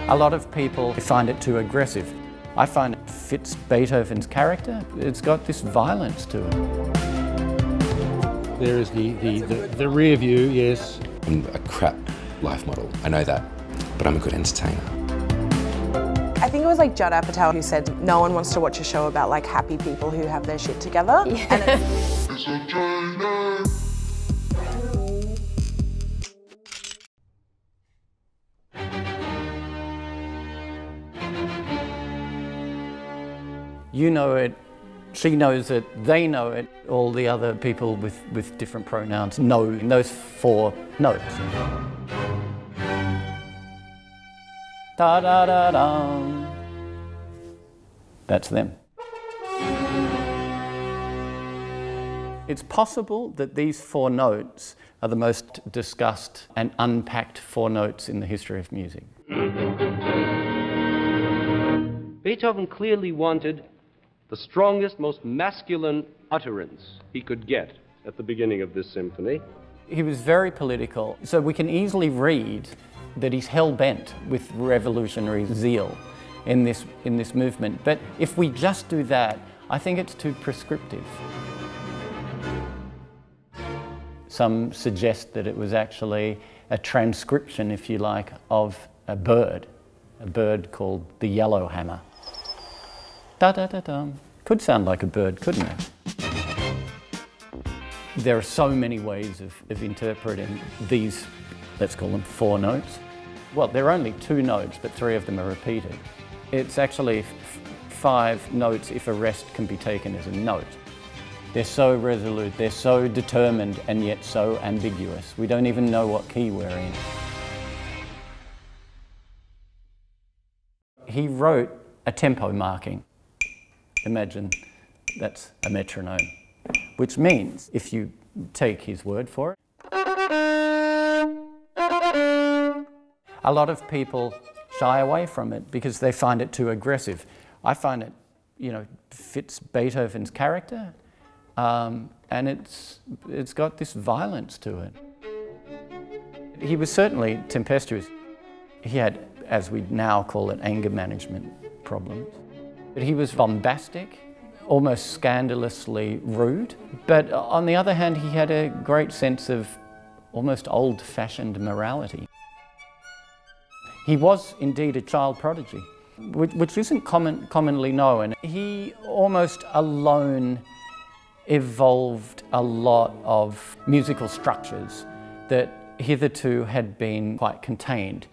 A lot of people find it too aggressive. I find it fits Beethoven's character. It's got this violence to it. There is the rear view, yes. I'm a crap life model, I know that, but I'm a good entertainer. I think it was like Judd Apatow who said no one wants to watch a show about like happy people who have their shit together. Yeah. And You know it, she knows it, they know it, all the other people with different pronouns know those 4 notes. Da da da da. That's them. It's possible that these 4 notes are the most discussed and unpacked 4 notes in the history of music. Beethoven clearly wanted the strongest, most masculine utterance he could get at the beginning of this symphony. He was very political, so we can easily read that he's hell-bent with revolutionary zeal in this movement. But if we just do that, I think it's too prescriptive. Some suggest that it was actually a transcription, if you like, of a bird called the yellowhammer. Da-da-da-dum. Could sound like a bird, couldn't it? There are so many ways of interpreting these, let's call them 4 notes. Well, there are only 2 notes, but 3 of them are repeated. It's actually 5 notes if a rest can be taken as a note. They're so resolute, they're so determined, and yet so ambiguous. We don't even know what key we're in. He wrote a tempo marking. Imagine that's a metronome, which means, if you take his word for it, a lot of people shy away from it because they find it too aggressive. I find it, fits Beethoven's character, and it's got this violence to it. He was certainly tempestuous. He had, as we now call it, anger management problems. But he was bombastic, almost scandalously rude. But on the other hand, he had a great sense of almost old-fashioned morality. He was indeed a child prodigy, which isn't commonly known. He almost alone evolved a lot of musical structures that hitherto had been quite contained.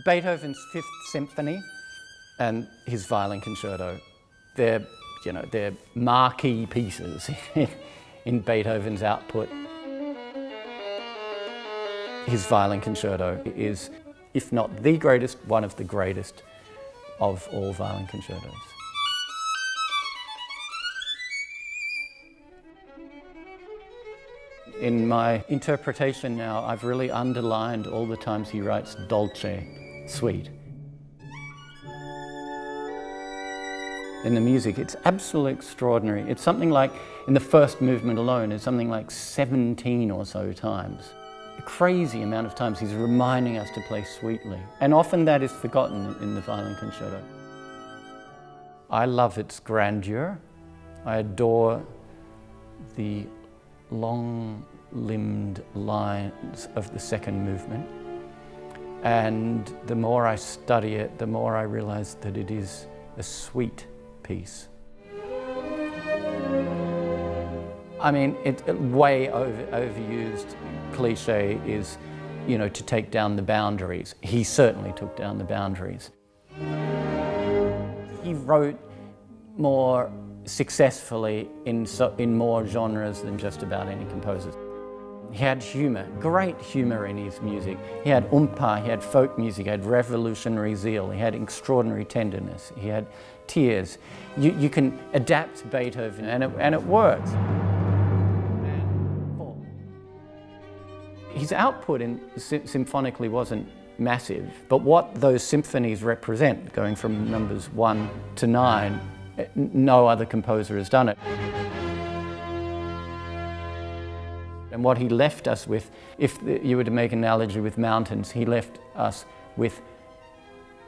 Beethoven's Fifth Symphony and his Violin Concerto, they're marquee pieces in Beethoven's output. His Violin Concerto is, if not the greatest, one of the greatest of all violin concertos. In my interpretation now, I've really underlined all the times he writes dolce, sweet. In the music, it's absolutely extraordinary. It's something like, in the first movement alone, it's something like 17 or so times. A crazy amount of times he's reminding us to play sweetly. And often that is forgotten in the Violin Concerto. I love its grandeur. I adore the long-limbed lines of the second movement. And the more I study it, the more I realize that it is a sweet piece. I mean, it's way overused cliche is, to take down the boundaries. He certainly took down the boundaries. He wrote more successfully in more genres than just about any composer. He had humour, great humour in his music. He had he had folk music, he had revolutionary zeal, he had extraordinary tenderness, he had tears. You can adapt Beethoven and it works. His output symphonically wasn't massive, but what those symphonies represent, going from numbers 1 to 9, no other composer has done it. And what he left us with, if you were to make an analogy with mountains, he left us with,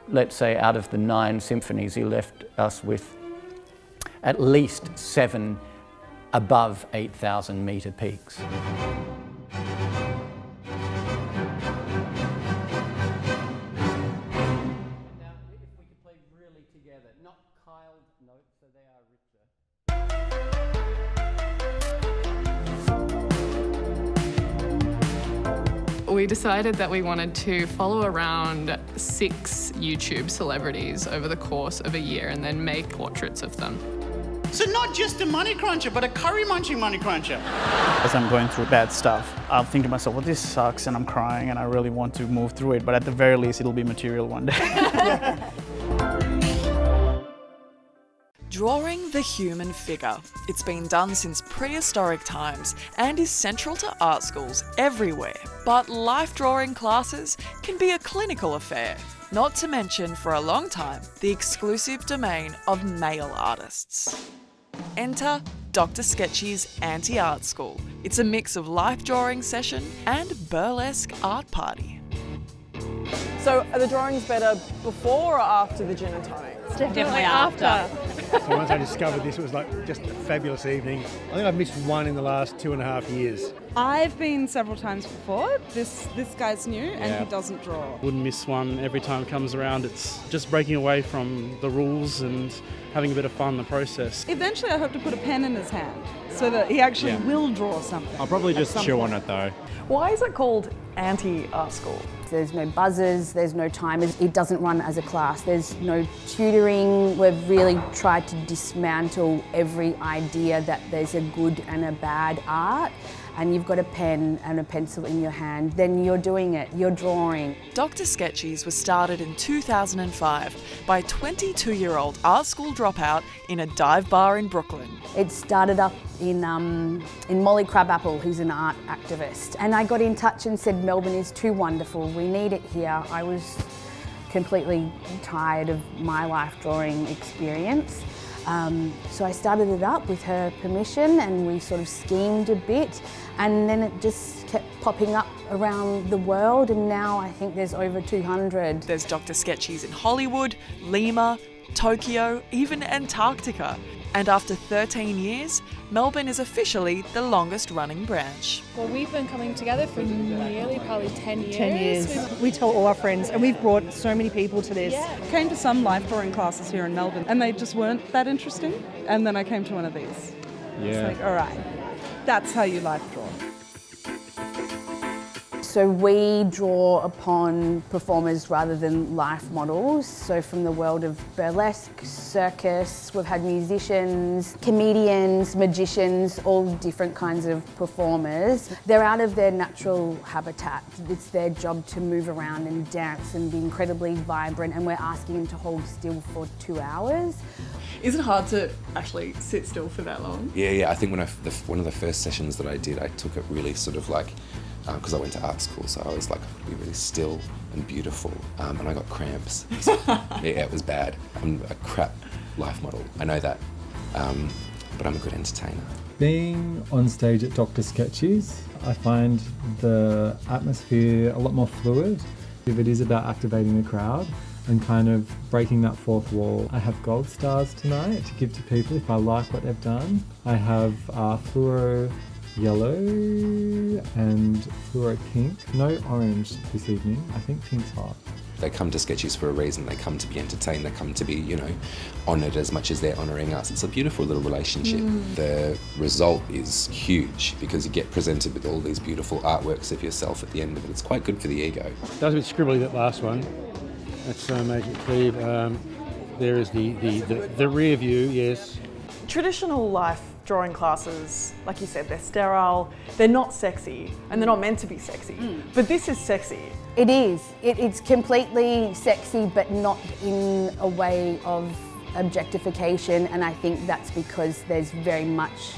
let's say, out of the 9 symphonies, he left us with at least 7 above 8,000 metre peaks. We decided that we wanted to follow around 6 YouTube celebrities over the course of a year and then make portraits of them. So not just a money cruncher, but a curry-munching money cruncher. As I'm going through bad stuff, I'll think to myself, well, this sucks and I'm crying and I really want to move through it, but at the very least, it'll be material one day. Drawing the human figure. It's been done since prehistoric times and is central to art schools everywhere. But life drawing classes can be a clinical affair, not to mention for a long time the exclusive domain of male artists. Enter Dr Sketchy's Anti-Art School. It's a mix of life drawing session and burlesque art party. So are the drawings better before or after the gin and tonic? Definitely after. So once I discovered this, it was like just a fabulous evening. I think I've missed one in the last 2.5 years. I've been several times before. This guy's new and he doesn't draw. Wouldn't miss one every time it comes around. It's just breaking away from the rules and having a bit of fun in the process. Eventually I hope to put a pen in his hand so that he actually will draw something. I'll probably just chew on it though. Why is it called Anti-Art School? There's no buzzers, there's no timers, it doesn't run as a class, there's no tutoring. We've really tried to dismantle every idea that there's a good and a bad art, and you've got a pen and a pencil in your hand, then you're doing it, you're drawing. Dr Sketchy's was started in 2005 by a 22-year-old art school dropout in a dive bar in Brooklyn. It started up in Molly Crabapple, who's an art activist, and I got in touch and said, Melbourne is too wonderful, we need it here. I was completely tired of my life drawing experience. So I started it up with her permission and we sort of schemed a bit, and then it just kept popping up around the world, and now I think there's over 200. There's Dr Sketchy's in Hollywood, Lima, Tokyo, even Antarctica. And after 13 years, Melbourne is officially the longest running branch. Well, we've been coming together for nearly probably 10 years. 10 years. We tell all our friends, and we've brought so many people to this. Yeah. Came to some life drawing classes here in Melbourne and they just weren't that interesting, and then I came to one of these. Yeah. It's like, all right, that's how you life draw. So we draw upon performers rather than life models. So from the world of burlesque, circus, we've had musicians, comedians, magicians, all different kinds of performers. They're out of their natural habitat. It's their job to move around and dance and be incredibly vibrant, and we're asking them to hold still for 2 hours. Is it hard to actually sit still for that long? Yeah. I think when one of the first sessions that I did, I took it really sort of like, because I went to art school, so I was like, I could be really still and beautiful, and I got cramps. It was bad. I'm a crap life model, I know that, but I'm a good entertainer. Being on stage at Dr Sketchy's, I find the atmosphere a lot more fluid. If it is about activating the crowd and kind of breaking that fourth wall. I have gold stars tonight to give to people if I like what they've done. I have fluoro yellow and fluoro pink. No orange this evening. I think pink's hot. They come to Sketchy's for a reason. They come to be entertained. They come to be, you know, honoured as much as they're honouring us. It's a beautiful little relationship. The result is huge because you get presented with all these beautiful artworks of yourself at the end of it. It's quite good for the ego. That was a bit scribbly, that last one. That's Agent Cleve. There is the rear view, yes. Traditional life drawing classes, like you said, they're sterile, they're not sexy, and they're not meant to be sexy. But this is sexy. It is. It's completely sexy, but not in a way of objectification, and I think that's because there's very much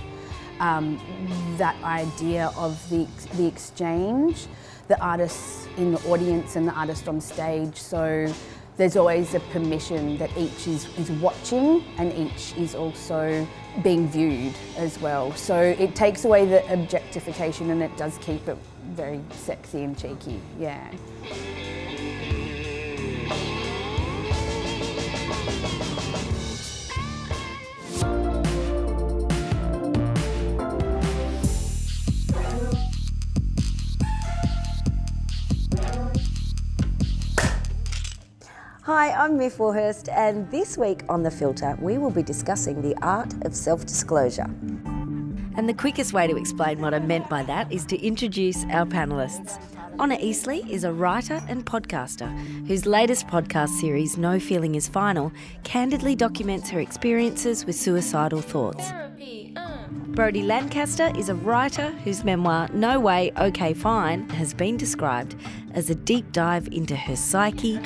that idea of the exchange, the artists in the audience and the artist on stage. So there's always a permission that each is watching and each is also being viewed as well. So it takes away the objectification and it does keep it very sexy and cheeky, yeah. Hi, I'm Miff Warhurst, and this week on The Filter we will be discussing the art of self-disclosure. And the quickest way to explain what I meant by that is to introduce our panellists. Honor Eastleigh is a writer and podcaster whose latest podcast series, No Feeling Is Final, candidly documents her experiences with suicidal thoughts. Brodie Lancaster is a writer whose memoir, No Way, OK Fine, has been described as a deep dive into her psyche.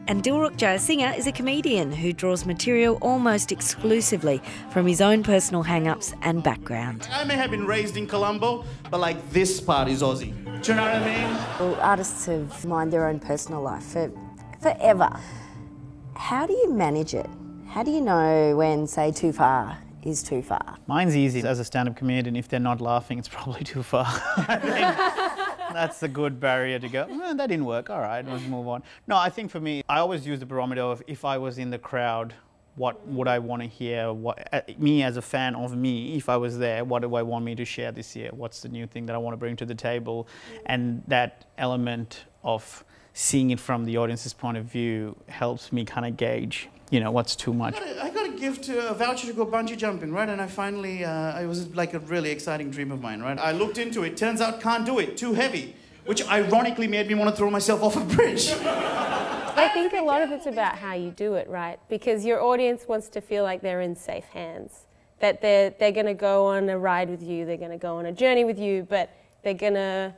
And Dilruk Jayasinha is a comedian who draws material almost exclusively from his own personal hang-ups and background. I may have been raised in Colombo, but like this part is Aussie. Do you know what I mean? Well, artists have mined their own personal life for forever. How do you manage it? How do you know when, say, too far is too far? Mine's easy. As a stand-up comedian, if they're not laughing, it's probably too far. That's a good barrier to go, that didn't work, all right, let's move on. No, I think for me, I always use the barometer of if I was in the crowd, what would I want to hear? Me as a fan of me, if I was there, what do I want me to share this year? What's the new thing that I want to bring to the table? And that element of seeing it from the audience's point of view helps me kind of gauge, you know, what's too much. I got a gift, a voucher to go bungee jumping, right? And I finally, it was like a really exciting dream of mine, right? I looked into it, turns out can't do it, too heavy, which ironically made me want to throw myself off a bridge. I think a lot of it's about how you do it, right? Because your audience wants to feel like they're in safe hands, that they're going to go on a ride with you, they're going to go on a journey with you, but they're going to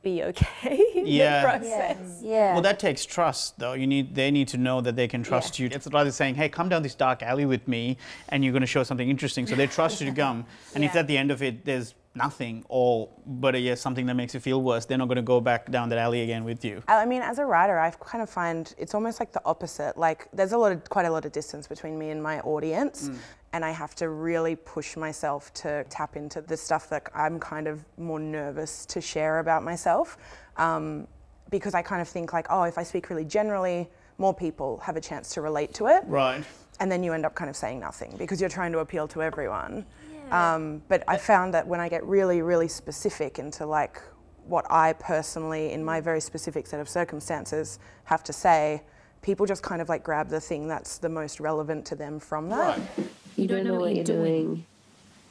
be okay in the process. Yeah. Well, that takes trust, though. They need to know that they can trust you. It's rather saying, hey, come down this dark alley with me and you're going to show something interesting. So they trust you to come. And if at the end of it there's nothing but something that makes you feel worse, they're not going to go back down that alley again with you. I mean, as a writer, I kind of find it's almost like the opposite. Like, there's quite a lot of distance between me and my audience. And I have to really push myself to tap into the stuff that I'm kind of more nervous to share about myself. Because I kind of think like, oh, if I speak really generally, more people have a chance to relate to it. Right. And then you end up kind of saying nothing because you're trying to appeal to everyone. But I found that when I get really, really specific into like what I personally, in my very specific set of circumstances, have to say, people just kind of like grab the thing that's the most relevant to them from that. Right. You don't know what you're doing.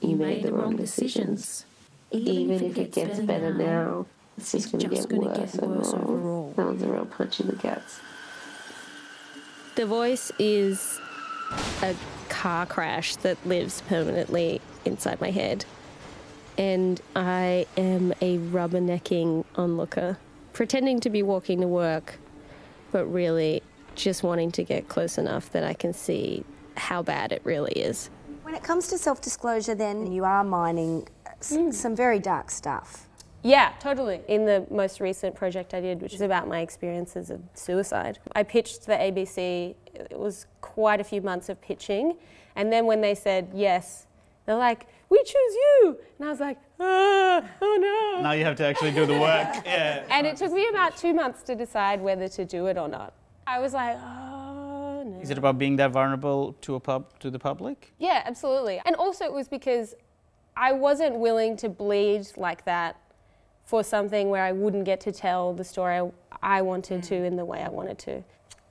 You made the wrong decisions. Even if it gets better now, it's just going to get worse overall. That was a real punch in the guts. The voice is a car crash that lives permanently inside my head. And I am a rubbernecking onlooker, pretending to be walking to work, but really just wanting to get close enough that I can see how bad it really is. When it comes to self-disclosure, then you are mining some very dark stuff. Yeah, totally. In the most recent project I did, which is about my experiences of suicide, I pitched the ABC. It was quite a few months of pitching. And then when they said yes, they're like, we choose you. And I was like, oh no. Now you have to actually do the work. Yeah. And it took me about 2 months to decide whether to do it or not. I was like, oh no. Is it about being that vulnerable to the public? Yeah, absolutely. And also it was because I wasn't willing to bleed like that for something where I wouldn't get to tell the story I wanted to in the way I wanted to.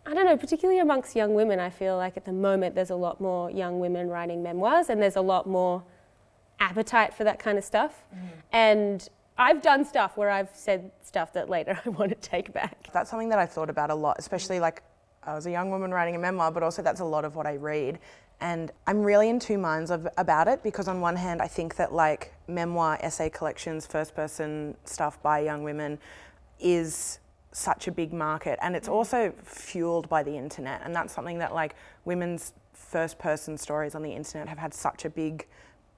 I don't know, particularly amongst young women, I feel like at the moment there's a lot more young women writing memoirs and there's a lot more appetite for that kind of stuff. And I've done stuff where I've said stuff that later I want to take back. That's something that I've thought about a lot, especially like I was a young woman writing a memoir, but also that's a lot of what I read. And I'm really in two minds about it because on one hand I think that like memoir, essay collections, first person stuff by young women is such a big market and it's also fueled by the internet, and that's something that like women's first person stories on the internet have had such a big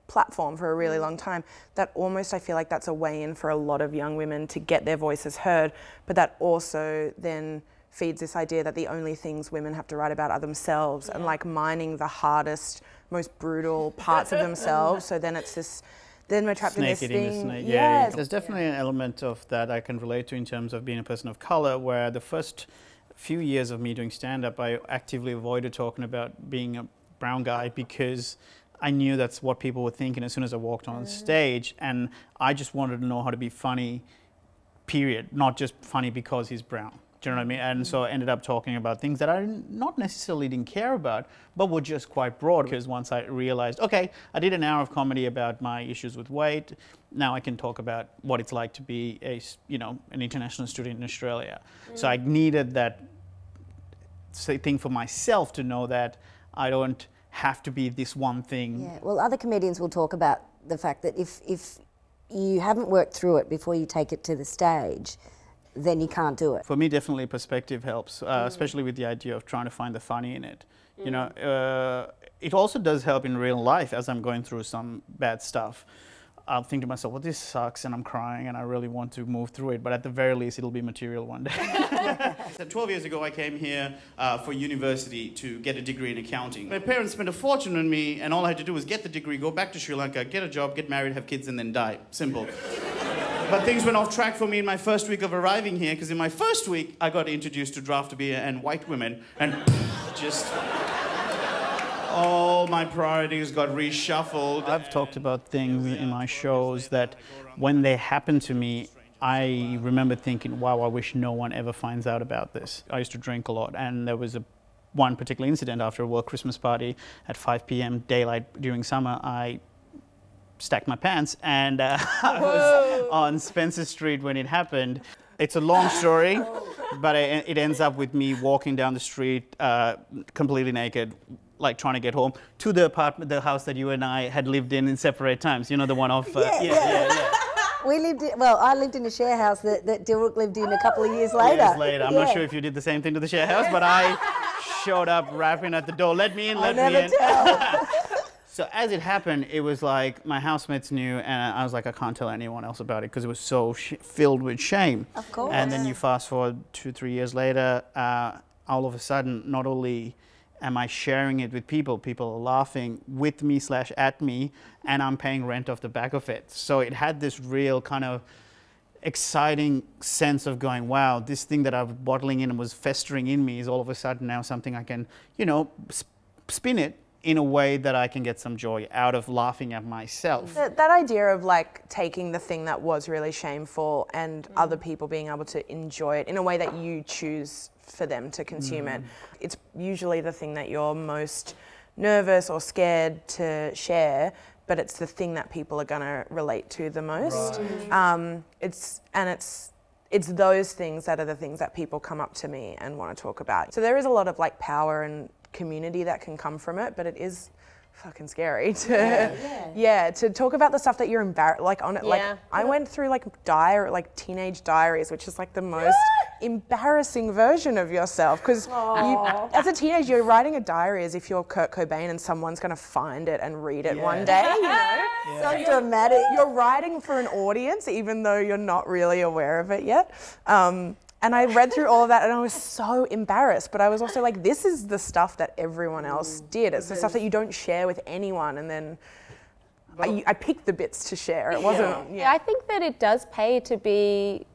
platform for a really long time that almost I feel like that's a way in for a lot of young women to get their voices heard, but that also then feeds this idea that the only things women have to write about are themselves, and like mining the hardest, most brutal parts of themselves. So then it's this, then we're trapped in this thing. Yeah, there's definitely an element of that I can relate to in terms of being a person of color, where the first few years of me doing stand-up, I actively avoided talking about being a brown guy because I knew that's what people were thinking as soon as I walked on stage, and I just wanted to know how to be funny, period, not just funny because he's brown. Do you know what I mean? And so I ended up talking about things that I not necessarily didn't care about, but were just quite broad, because once I realized, okay, I did an hour of comedy about my issues with weight, now I can talk about what it's like to be a, you know, an international student in Australia. So I needed that thing for myself to know that I don't have to be this one thing. Yeah, well, other comedians will talk about the fact that if you haven't worked through it before you take it to the stage, then you can't do it. For me, definitely perspective helps, especially with the idea of trying to find the funny in it. You know, it also does help in real life as I'm going through some bad stuff. I'll think to myself, well, this sucks and I'm crying and I really want to move through it, but at the very least, it'll be material one day. So 12 years ago, I came here for university to get a degree in accounting. My parents spent a fortune on me, and all I had to do was get the degree, go back to Sri Lanka, get a job, get married, have kids, and then die. Simple. But things went off track for me in my first week of arriving here, because in my first week, I got introduced to draft beer and white women, and just all my priorities got reshuffled. I've talked about things in my shows that when they happen to me, I remember thinking, wow, I wish no one ever finds out about this. I used to drink a lot, and there was one particular incident after a work Christmas party at 5 p.m. daylight during summer. I stacked my pants, and I was on Spencer Street when it happened. It's a long story, but it ends up with me walking down the street completely naked, like trying to get home to the apartment, the house that you and I had lived in separate times. You know, the one off. Yeah. We lived in, well, I lived in a share house that Dilruk lived in a couple of years later. I'm not sure if you did the same thing to the share house, but I showed up rapping at the door, let me in, let me in. Tell. So as it happened, it was like my housemates knew, and I was like, I can't tell anyone else about it because it was so filled with shame. Of course. And then you fast forward 2-3 years later, all of a sudden, not only am I sharing it with people, people are laughing with me / at me, and I'm paying rent off the back of it. So it had this real kind of exciting sense of going, wow, this thing that I was bottling in and was festering in me is all of a sudden now something I can, you know, spin it in a way that I can get some joy out of laughing at myself. That idea of like taking the thing that was really shameful and other people being able to enjoy it in a way that you choose for them to consume it. It's usually the thing that you're most nervous or scared to share, but it's the thing that people are gonna relate to the most. Right. It's those things that are the things that people come up to me and want to talk about. So there is a lot of like power and community that can come from it, but it is fucking scary to to talk about the stuff that you're embarrassed like on it. Like I went through like teenage diaries, which is like the most embarrassing version of yourself, because as a teenager you're writing a diary as if you're Kurt Cobain and someone's going to find it and read it one day, you know. So dramatic. You're writing for an audience even though you're not really aware of it yet. And I read through all of that and I was so embarrassed, but I was also like, this is the stuff that everyone else did. It's the stuff that you don't share with anyone, and then I picked the bits to share. It wasn't. Yeah, I think that it does pay to be,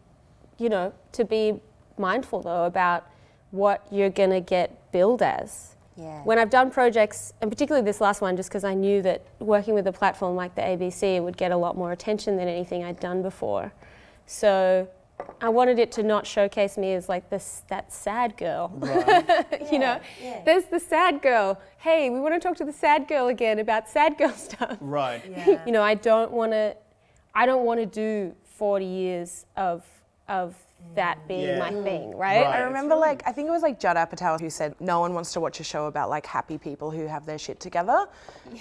you know, to be mindful though about what you're gonna get billed as. Yeah. When I've done projects, and particularly this last one, just because I knew that working with a platform like the ABC would get a lot more attention than anything I'd done before. So I wanted it to not showcase me as like that sad girl. Right. You know, there's the sad girl. Hey, we want to talk to the sad girl again about sad girl stuff. Right. Yeah. You know, I don't want to do 40 years of that being my thing, right? I remember like, I think it was like Judd Apatow who said, no one wants to watch a show about like happy people who have their shit together.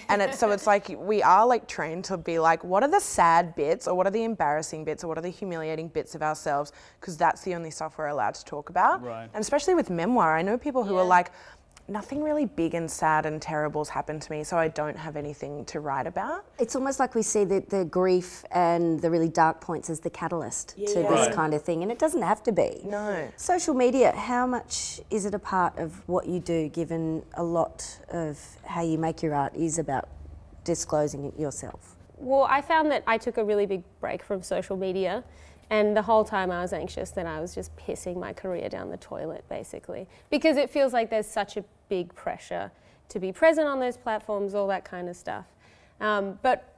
And so it's like, we are like trained to be like, what are the sad bits, or what are the embarrassing bits, or what are the humiliating bits of ourselves? Because that's the only stuff we're allowed to talk about. Right. And especially with memoir, I know people who are like, nothing really big and sad and terrible's happened to me, so I don't have anything to write about. It's almost like we see the grief and the really dark points as the catalyst to this kind of thing, and it doesn't have to be. No. Social media, how much is it a part of what you do, given a lot of how you make your art is about disclosing it yourself? Well, I found that I took a really big break from social media, and the whole time I was anxious that I was just pissing my career down the toilet, basically. Because it feels like there's such a big pressure to be present on those platforms, all that kind of stuff. But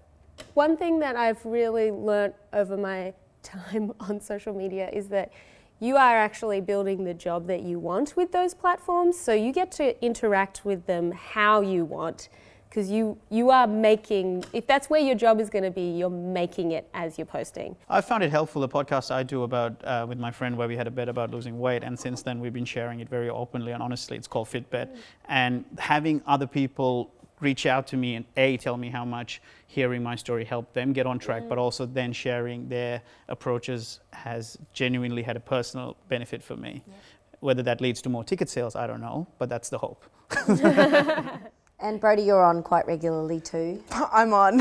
one thing that I've really learnt over my time on social media is that you are actually building the job that you want with those platforms, so you get to interact with them how you want. Because you are making, if that's where your job is going to be, you're making it as you're posting. I found it helpful, the podcast I do about with my friend where we had a bet about losing weight, and since then we've been sharing it very openly and honestly. It's called Fitbet. And having other people reach out to me and tell me how much hearing my story helped them get on track, but also then sharing their approaches has genuinely had a personal benefit for me. Whether that leads to more ticket sales, I don't know, but that's the hope. And Brodie, you're on quite regularly too. I'm on.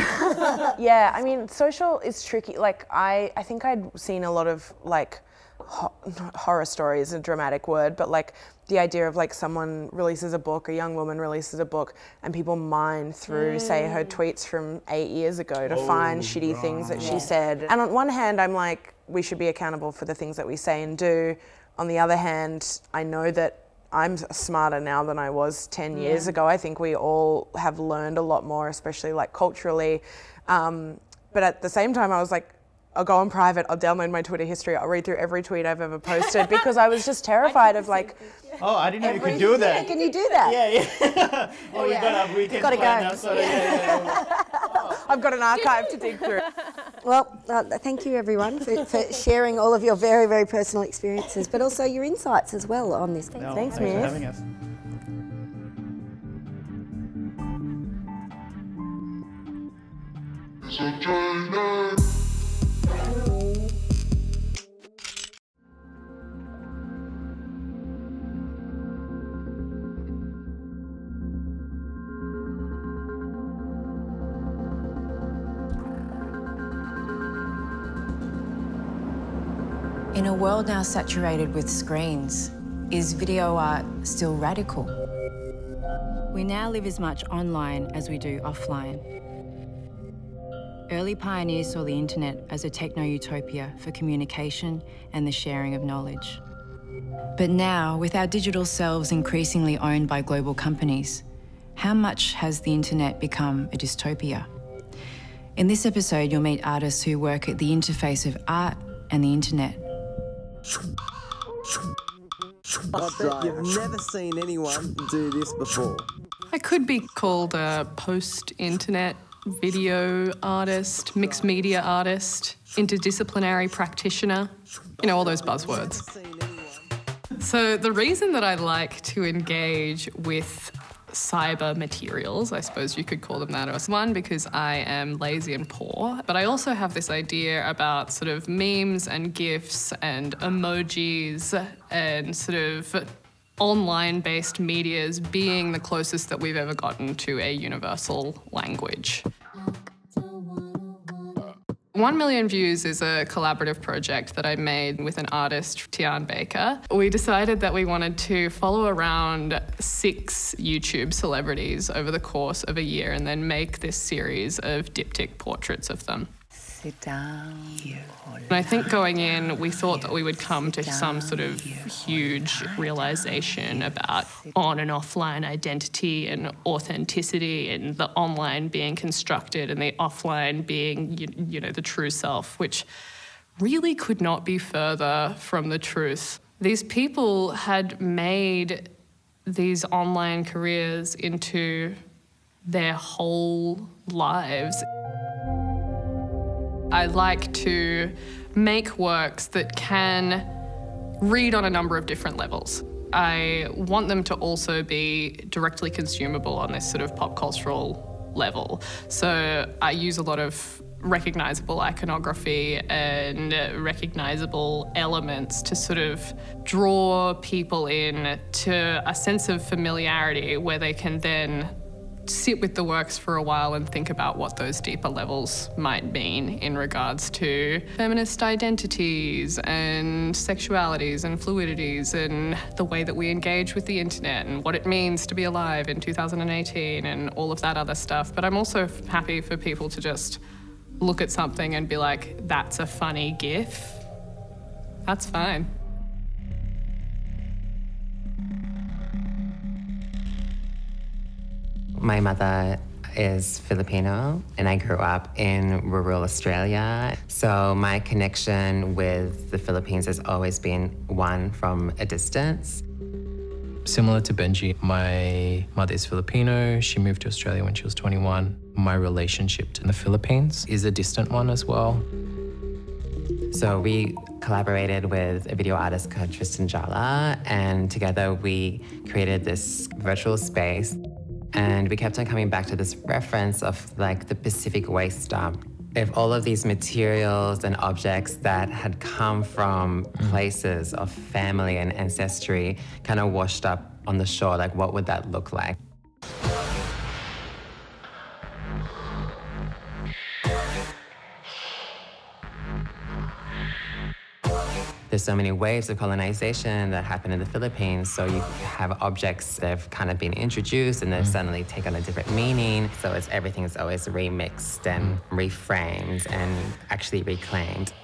Yeah, I mean, social is tricky. Like, I think I'd seen a lot of, like, horror story is a dramatic word, but like the idea of like someone releases a book, a young woman releases a book, and people mine through, say, her tweets from 8 years ago to find shitty things that she said. And on one hand, I'm like, we should be accountable for the things that we say and do. On the other hand, I know that I'm smarter now than I was 10 years ago. I think we all have learned a lot more, especially like culturally. But at the same time, I was like, I'll go on private, I'll download my Twitter history, I'll read through every tweet I've ever posted because I was just terrified of like... Oh, I didn't know you could do that. Can you do that? Yeah. Oh, you got a weekend plan now, so I've got an archive to dig through. Well, thank you everyone for sharing all of your very, very personal experiences, but also your insights as well on this. Thanks, Miss. Thanks for having us. In a world now saturated with screens, is video art still radical? We now live as much online as we do offline. Early pioneers saw the internet as a techno-utopia for communication and the sharing of knowledge. But now, with our digital selves increasingly owned by global companies, how much has the internet become a dystopia? In this episode, you'll meet artists who work at the interface of art and the internet. I bet you've never seen anyone do this before. I could be called a post-internet video artist, mixed media artist, interdisciplinary practitioner, you know, all those buzzwords. So the reason that I like to engage with cyber materials, I suppose you could call them that, is one, because I am lazy and poor, but I also have this idea about sort of memes and GIFs and emojis and sort of online-based medias being the closest that we've ever gotten to a universal language. 1 Million Views is a collaborative project that I made with an artist, Tian Baker. We decided that we wanted to follow around 6 YouTube celebrities over the course of a year and then make this series of diptych portraits of them. Sit down. And I think going in, we thought that we would come to some sort of huge realization about on and offline identity and authenticity, and the online being constructed and the offline being, you know, the true self, which really could not be further from the truth. These people had made these online careers into their whole lives. I like to make works that can read on a number of different levels. I want them to also be directly consumable on this sort of pop cultural level. So I use a lot of recognisable iconography and recognisable elements to sort of draw people in to a sense of familiarity where they can then sit with the works for a while and think about what those deeper levels might mean in regards to feminist identities and sexualities and fluidities and the way that we engage with the internet and what it means to be alive in 2018 and all of that other stuff. But I'm also happy for people to just look at something and be like, that's a funny GIF. That's fine. My mother is Filipino and I grew up in rural Australia. So my connection with the Philippines has always been one from a distance. Similar to Benji, my mother is Filipino. She moved to Australia when she was 21. My relationship to the Philippines is a distant one as well. So we collaborated with a video artist called Tristan Jala, and together we created this virtual space. And we kept on coming back to this reference of like the Pacific waste dump. If all of these materials and objects that had come from places of family and ancestry kind of washed up on the shore, like what would that look like? There's so many waves of colonization that happen in the Philippines, so you have objects that have kind of been introduced and they've suddenly taken a different meaning. So everything is always remixed and reframed and actually reclaimed.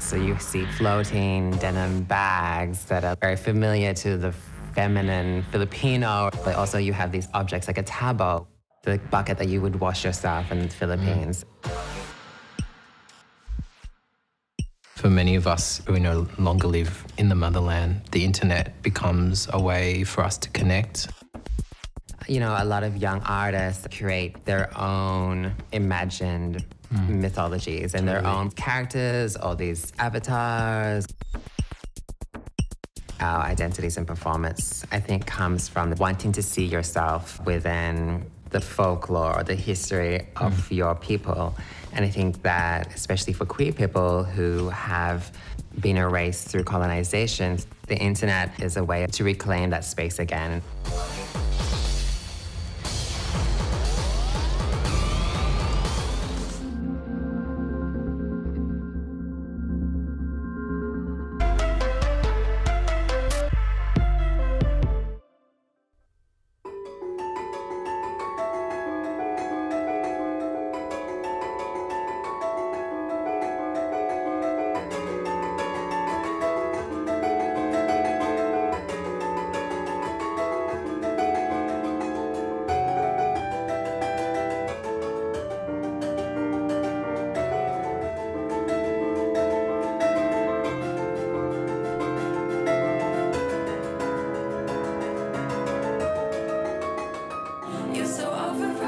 So you see floating denim bags that are very familiar to the feminine Filipino, but also you have these objects like a tabo, the bucket that you would wash yourself in the Philippines. For many of us who no longer live in the motherland, the internet becomes a way for us to connect. You know, a lot of young artists create their own imagined mythologies and their own characters, all these avatars. Our identities and performance, I think, comes from wanting to see yourself within the folklore or the history of your people. And I think that, especially for queer people who have been erased through colonization, the internet is a way to reclaim that space again. You're so overripe.